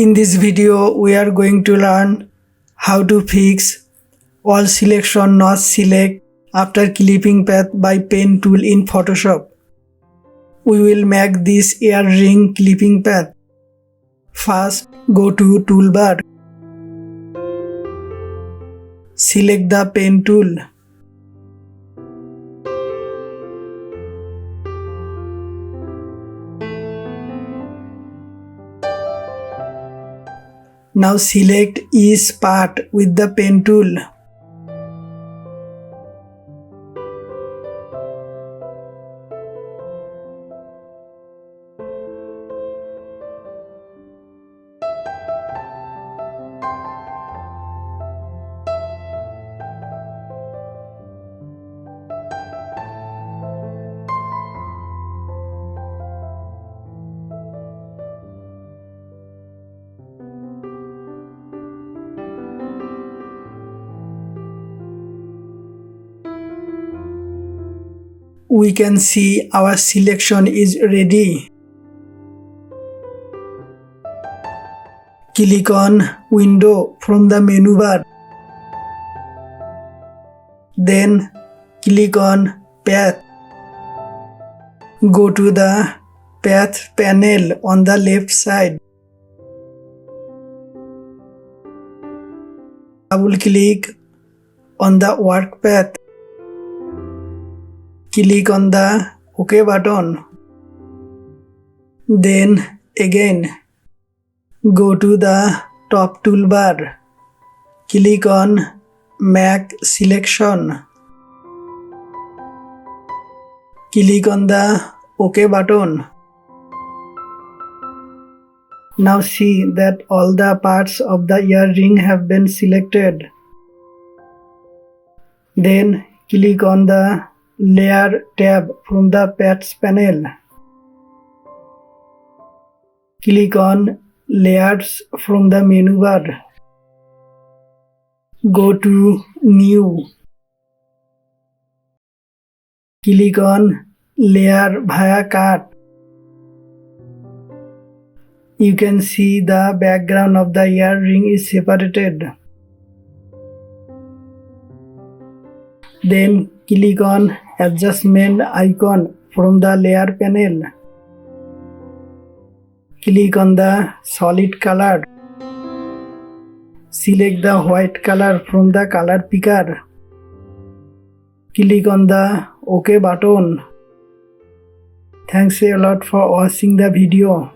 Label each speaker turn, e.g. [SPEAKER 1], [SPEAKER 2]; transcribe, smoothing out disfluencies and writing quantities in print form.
[SPEAKER 1] In this video, we are going to learn how to fix all selection not select after clipping path by pen tool in Photoshop. We will make this earring clipping path. First, go to toolbar. Select the pen tool. Now select each part with the pen tool. We can see our selection is ready. Click on Window from the menu bar. Then click on Path. Go to the Path panel on the left side. Double click on the work path. Click on the OK button. Then again go to the top toolbar. Click on Make Selection. Click on the OK button. Now see that all the parts of the earring have been selected. Then click on the Layer tab from the Paths panel. Click on Layers from the menu bar. Go to New. Click on Layer via Cut. You can see the background of the earring is separated. Then click on Adjustment icon from the Layer panel. Click on the solid color. Select the white color from the color picker. Click on the OK button. Thanks a lot for watching the video.